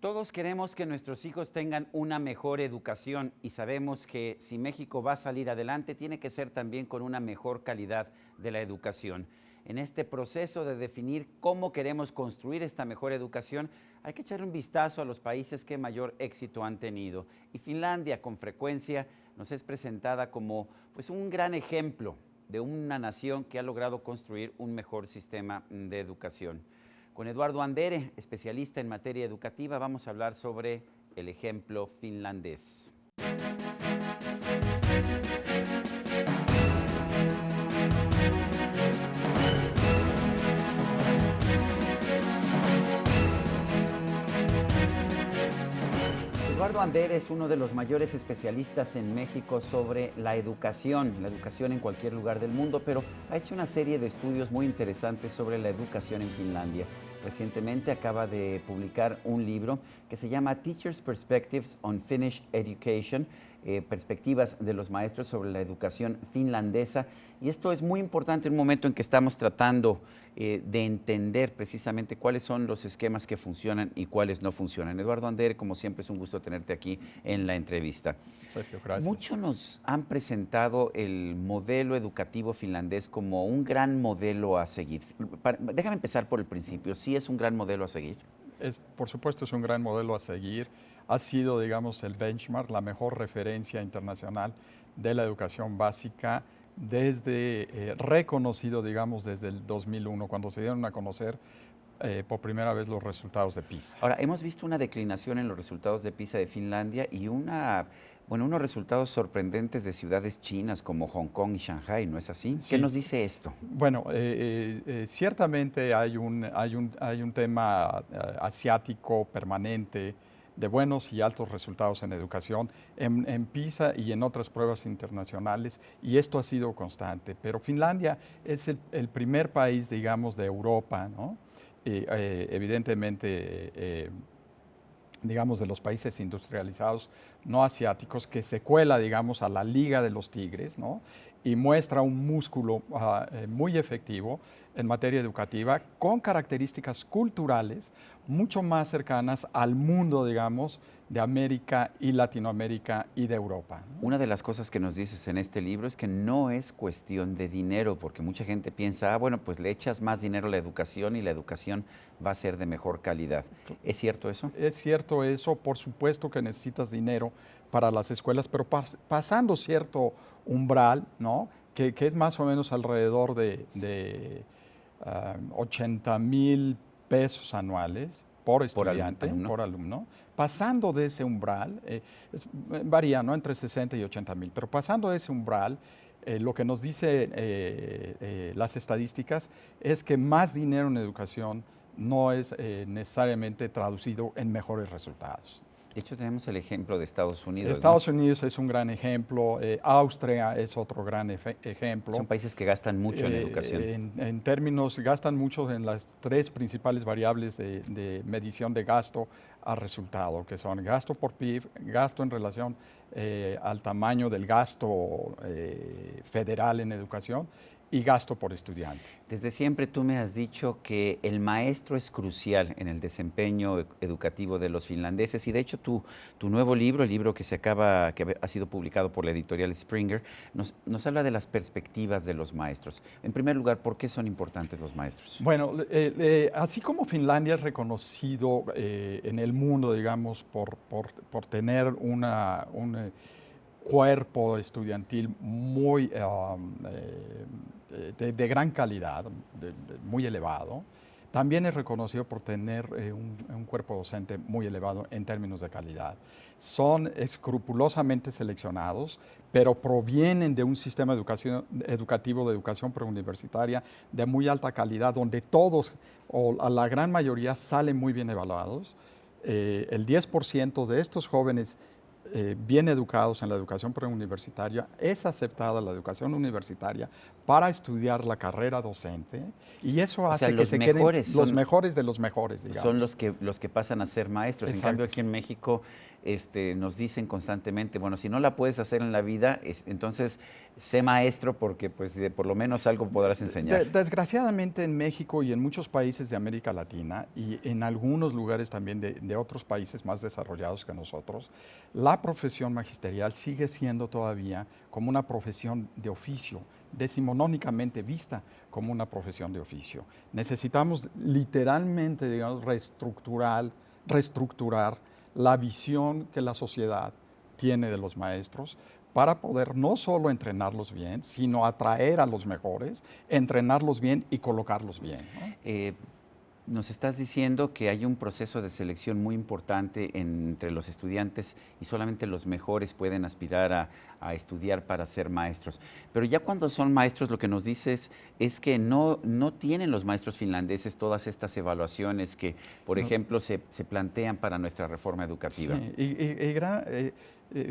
Todos queremos que nuestros hijos tengan una mejor educación y sabemos que si México va a salir adelante tiene que ser también con una mejor calidad de la educación. En este proceso de definir cómo queremos construir esta mejor educación, hay que echar un vistazo a los países que mayor éxito han tenido. Y Finlandia con frecuencia nos es presentada como un gran ejemplo de una nación que ha logrado construir un mejor sistema de educación. Con Eduardo Andere, especialista en materia educativa, vamos a hablar sobre el ejemplo finlandés. Eduardo Andere es uno de los mayores especialistas en México sobre la educación en cualquier lugar del mundo, pero ha hecho una serie de estudios muy interesantes sobre la educación en Finlandia. Recientemente acaba de publicar un libro que se llama Teachers' Perspectives on Finnish Education, perspectivas de los maestros sobre la educación finlandesa. Y esto es muy importante en un momento en que estamos tratando de entender precisamente cuáles son los esquemas que funcionan y cuáles no funcionan. Eduardo Andere, como siempre, es un gusto tenerte aquí en la entrevista. Sergio, gracias. Muchos nos han presentado el modelo educativo finlandés como un gran modelo a seguir. Déjame empezar por el principio. ¿Sí es un gran modelo a seguir? Por supuesto, es un gran modelo a seguir. Ha sido, digamos, el benchmark, la mejor referencia internacional de la educación básica reconocido, digamos, desde el 2001, cuando se dieron a conocer por primera vez los resultados de PISA. Ahora, hemos visto una declinación en los resultados de PISA de Finlandia y unos resultados sorprendentes de ciudades chinas como Hong Kong y Shanghái, ¿no es así? Sí. ¿Qué nos dice esto? Bueno, ciertamente hay un tema asiático permanente de buenos y altos resultados en educación, en PISA y en otras pruebas internacionales, y esto ha sido constante. Pero Finlandia es el primer país, digamos, de Europa, ¿no? Evidentemente, digamos, de los países industrializados no asiáticos, que se cuela, digamos, a la Liga de los Tigres, ¿no? Y muestra un músculo muy efectivo en materia educativa, con características culturales mucho más cercanas al mundo, digamos, de América y Latinoamérica y de Europa, ¿no? Una de las cosas que nos dices en este libro es que no es cuestión de dinero, porque mucha gente piensa, bueno, pues le echas más dinero a la educación y la educación va a ser de mejor calidad. ¿Es cierto eso? Es cierto eso, por supuesto que necesitas dinero para las escuelas, pero pasando cierto umbral, ¿no? Que es más o menos alrededor de 80,000 pesos anuales por estudiante, por alumno. Pasando de ese umbral, varía, ¿no? Entre 60 y 80,000, pero pasando de ese umbral, lo que nos dice las estadísticas es que más dinero en educación no es necesariamente traducido en mejores resultados. De hecho, tenemos el ejemplo de Estados Unidos. Estados Unidos es un gran ejemplo, Austria es otro gran ejemplo. Son países que gastan mucho en educación. En términos, gastan mucho en las tres principales variables de medición de gasto a resultado, que son gasto por PIB, gasto en relación al tamaño del gasto federal en educación y gasto por estudiante. Desde siempre tú me has dicho que el maestro es crucial en el desempeño educativo de los finlandeses y de hecho tu nuevo libro, el libro que ha sido publicado por la editorial Springer, nos habla de las perspectivas de los maestros. En primer lugar, ¿por qué son importantes los maestros? Bueno, así como Finlandia es reconocido en el mundo, digamos, por tener un cuerpo estudiantil muy de gran calidad, muy elevado. También es reconocido por tener un cuerpo docente muy elevado en términos de calidad. Son escrupulosamente seleccionados, pero provienen de un sistema educativo de educación preuniversitaria de muy alta calidad, donde todos, o a la gran mayoría, salen muy bien evaluados. El 10% de estos jóvenes bien educados en la educación preuniversitaria, es aceptada la educación universitaria para estudiar la carrera docente y eso O sea, hace que los se queden mejores los mejores de los mejores, son digamos. los que pasan a ser maestros. En Exacto. cambio, aquí en México nos dicen constantemente, bueno, si no la puedes hacer en la vida, entonces sé maestro porque pues por lo menos algo podrás enseñar. Desgraciadamente en México y en muchos países de América Latina y en algunos lugares también de otros países más desarrollados que nosotros, la profesión magisterial sigue siendo todavía como una profesión de oficio, decimonónicamente vista como una profesión de oficio. Necesitamos literalmente, digamos, reestructurar la visión que la sociedad tiene de los maestros para poder no solo entrenarlos bien, sino atraer a los mejores, entrenarlos bien y colocarlos bien, ¿no? Nos estás diciendo que hay un proceso de selección muy importante entre los estudiantes y solamente los mejores pueden aspirar a estudiar para ser maestros. Pero ya cuando son maestros, lo que nos dices es que no tienen los maestros finlandeses todas estas evaluaciones que, por ejemplo, se plantean para nuestra reforma educativa. Sí,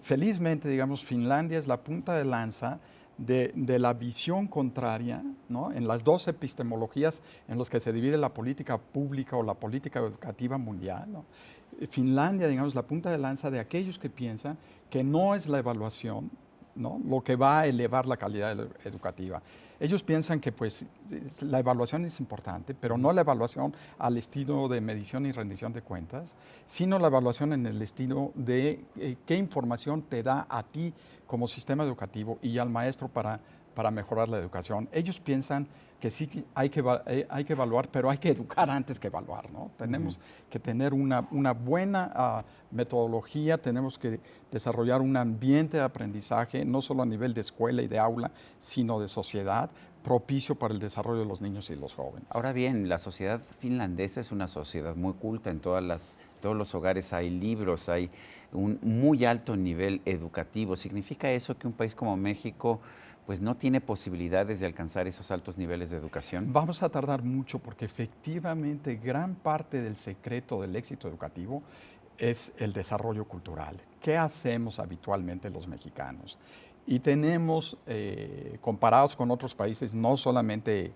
felizmente, digamos, Finlandia es la punta de lanza de la visión contraria, ¿no? En las dos epistemologías en las que se divide la política pública o la política educativa mundial, ¿no? Finlandia, digamos, la punta de lanza de aquellos que piensan que no es la evaluación, ¿no?, lo que va a elevar la calidad educativa. Ellos piensan que pues, la evaluación es importante, pero no la evaluación al estilo de medición y rendición de cuentas, sino la evaluación en el estilo de qué información te da a ti como sistema educativo y al maestro para mejorar la educación. Ellos piensan que sí hay que evaluar, pero hay que educar antes que evaluar, ¿no? Tenemos que tener una buena metodología, tenemos que desarrollar un ambiente de aprendizaje, no solo a nivel de escuela y de aula, sino de sociedad, propicio para el desarrollo de los niños y los jóvenes. Ahora bien, la sociedad finlandesa es una sociedad muy culta, en todos los hogares hay libros, hay un muy alto nivel educativo. ¿Significa eso que un país como México pues no tiene posibilidades de alcanzar esos altos niveles de educación? Vamos a tardar mucho porque efectivamente gran parte del secreto del éxito educativo es el desarrollo cultural. ¿Qué hacemos habitualmente los mexicanos? Y tenemos, comparados con otros países, no solamente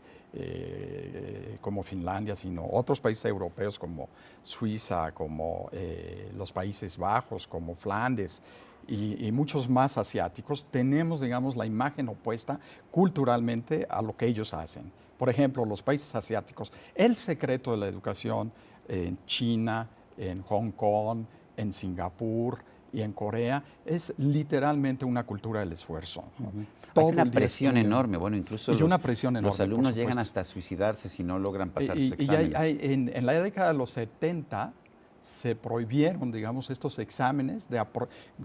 como Finlandia, sino otros países europeos como Suiza, como los Países Bajos, como Flandes, y muchos más asiáticos, tenemos, digamos, la imagen opuesta culturalmente a lo que ellos hacen. Por ejemplo, los países asiáticos, el secreto de la educación en China, en Hong Kong, en Singapur y en Corea es literalmente una cultura del esfuerzo, ¿no? Hay una presión enorme, bueno, incluso los alumnos llegan hasta suicidarse si no logran pasar sus exámenes. En la década de los 70 se prohibieron, digamos, estos exámenes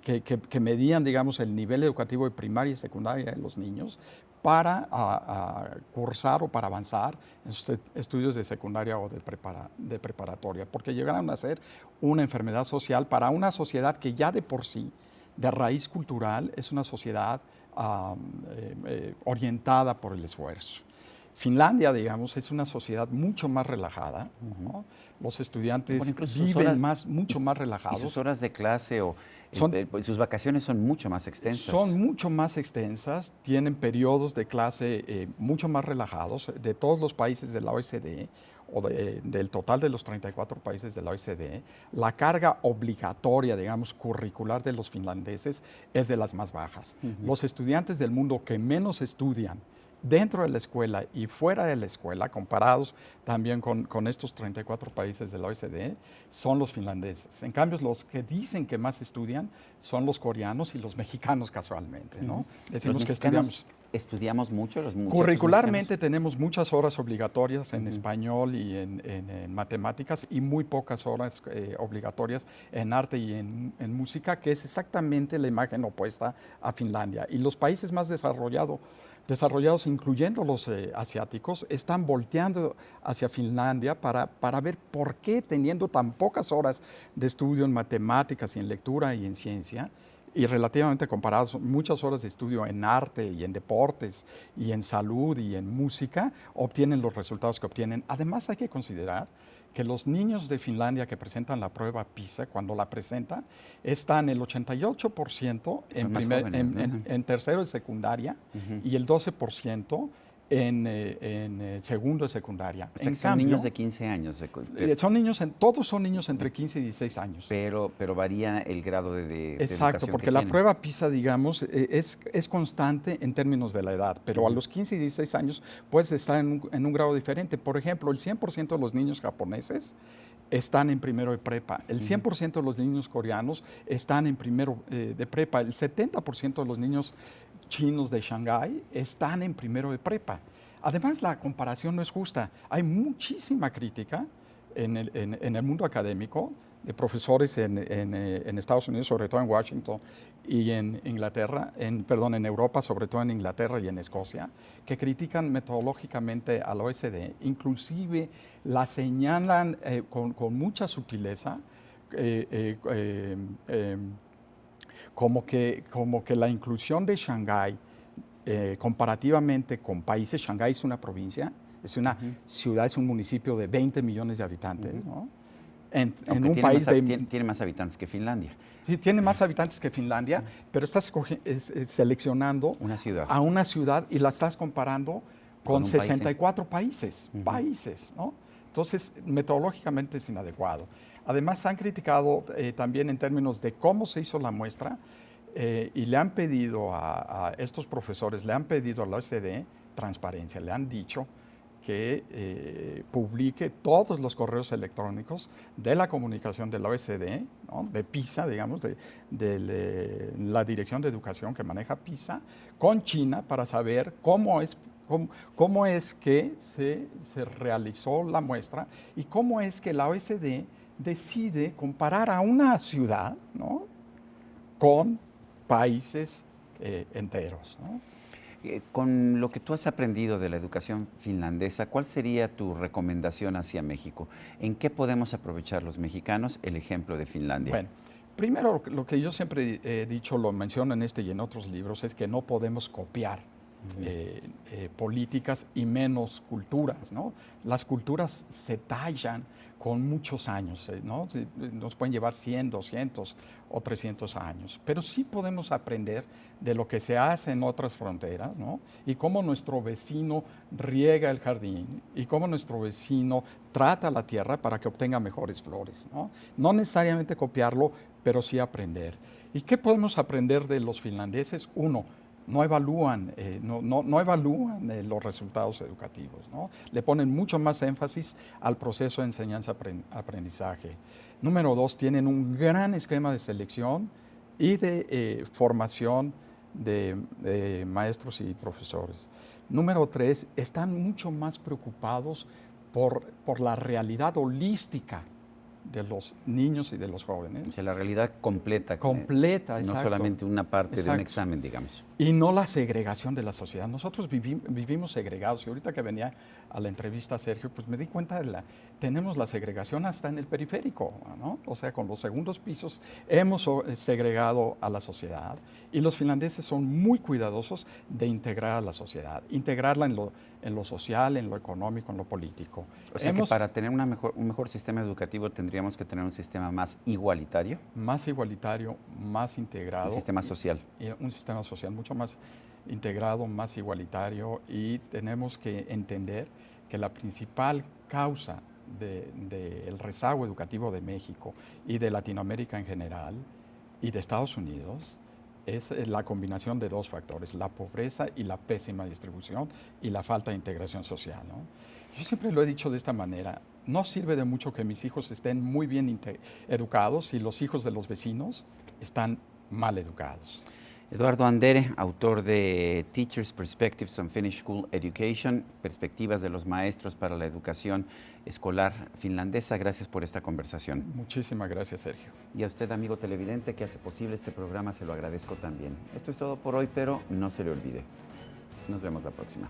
que medían, digamos, el nivel educativo de primaria y secundaria de los niños para cursar o para avanzar en sus estudios de secundaria o de preparatoria, porque llegaron a ser una enfermedad social para una sociedad que ya de por sí, de raíz cultural, es una sociedad orientada por el esfuerzo. Finlandia, digamos, es una sociedad mucho más relajada, ¿no? Los estudiantes viven mucho más relajados. Y sus horas de clase sus vacaciones son mucho más extensas. Son mucho más extensas, tienen periodos de clase mucho más relajados. De todos los países de la OECD, o del total de los 34 países de la OECD, la carga obligatoria, digamos, curricular de los finlandeses es de las más bajas. Los estudiantes del mundo que menos estudian dentro de la escuela y fuera de la escuela, comparados también con estos 34 países de la OECD, son los finlandeses. En cambio, los que dicen que más estudian son los coreanos y los mexicanos casualmente, ¿no? Decimos que estudiamos mucho, los muchachos curricularmente tenemos muchas horas obligatorias en español y en matemáticas y muy pocas horas obligatorias en arte y en música, que es exactamente la imagen opuesta a Finlandia. Y los países más desarrollados, incluyendo los asiáticos, están volteando hacia Finlandia para ver por qué, teniendo tan pocas horas de estudio en matemáticas y en lectura y en ciencia, y relativamente comparados, muchas horas de estudio en arte y en deportes y en salud y en música, obtienen los resultados que obtienen. Además, hay que considerar que los niños de Finlandia que presentan la prueba PISA, cuando la presentan, están el 88% Son más jóvenes, ¿no? en tercero de secundaria y el 12% en segundo de secundaria. O sea, En que son cambio, niños de 15 años. todos son niños entre 15 y 16 años. Pero varía el grado de Exacto, educación porque que la tienen. prueba PISA, digamos, es constante en términos de la edad, pero a los 15 y 16 años puedes estar en un grado diferente. Por ejemplo, el 100% de los niños japoneses están en primero de prepa, el 100% de los niños coreanos están en primero de prepa, el 70% de los niños chinos de Shanghái están en primero de prepa. Además, la comparación no es justa. Hay muchísima crítica en el mundo académico de profesores en Estados Unidos, sobre todo en Washington, y en Inglaterra, en Europa, sobre todo en Inglaterra y en Escocia, que critican metodológicamente a la OECD, inclusive la señalan con mucha sutileza, como que la inclusión de Shanghái comparativamente con países, Shanghái es una provincia, es una ciudad, es un municipio de 20 millones de habitantes, ¿no? En un tiene país tiene más habitantes que Finlandia. Sí, tiene más habitantes que Finlandia, pero estás seleccionando a una ciudad y la estás comparando con 64 países, ¿no? Entonces, metodológicamente es inadecuado. Además, han criticado también en términos de cómo se hizo la muestra y le han pedido a estos profesores, le han pedido a la OCDE transparencia, le han dicho que publique todos los correos electrónicos de la comunicación de la OCDE, ¿no? De PISA, digamos, de la Dirección de Educación que maneja PISA, con China para saber cómo es que se realizó la muestra y cómo es que la OECD decide comparar a una ciudad, ¿no? Con países enteros, ¿no? Con lo que tú has aprendido de la educación finlandesa, ¿cuál sería tu recomendación hacia México? ¿En qué podemos aprovechar los mexicanos el ejemplo de Finlandia? Bueno, primero lo que yo siempre he dicho, lo menciono en este y en otros libros, es que no podemos copiar políticas y menos culturas, ¿no? Las culturas se tallan con muchos años, ¿no? Nos pueden llevar 100, 200 o 300 años, pero sí podemos aprender de lo que se hace en otras fronteras, ¿no? Y cómo nuestro vecino riega el jardín y cómo nuestro vecino trata la tierra para que obtenga mejores flores, ¿no? No necesariamente copiarlo, pero sí aprender. ¿Y qué podemos aprender de los finlandeses? Uno, no evalúan, no evalúan los resultados educativos, ¿no? Le ponen mucho más énfasis al proceso de enseñanza-aprendizaje. Número dos, tienen un gran esquema de selección y de formación de maestros y profesores. Número tres, están mucho más preocupados por la realidad holística de los niños y de los jóvenes. O sea, la realidad completa. Completa, no exacto. solamente una parte de un Exacto. examen, digamos. Y no la segregación de la sociedad. Nosotros vivimos segregados. Y ahorita que venía a la entrevista, Sergio, pues me di cuenta tenemos la segregación hasta en el periférico, ¿no? O sea, con los segundos pisos hemos segregado a la sociedad. Y los finlandeses son muy cuidadosos de integrar a la sociedad, integrarla en lo social, en lo económico, en lo político. O sea que para tener un mejor sistema educativo tendríamos que tener un sistema más igualitario. Más igualitario, más integrado. Un sistema social. Y un sistema social mucho más integrado, más igualitario, y tenemos que entender que la principal causa del rezago educativo de México y de Latinoamérica en general y de Estados Unidos es la combinación de dos factores, la pobreza y la pésima distribución y la falta de integración social, ¿no? Yo siempre lo he dicho de esta manera, no sirve de mucho que mis hijos estén muy bien educados si los hijos de los vecinos están mal educados. Eduardo Andere, autor de Teachers' Perspectives on Finnish School Education, Perspectivas de los Maestros para la Educación Escolar Finlandesa. Gracias por esta conversación. Muchísimas gracias, Sergio. Y a usted, amigo televidente, que hace posible este programa, se lo agradezco también. Esto es todo por hoy, pero no se le olvide. Nos vemos la próxima.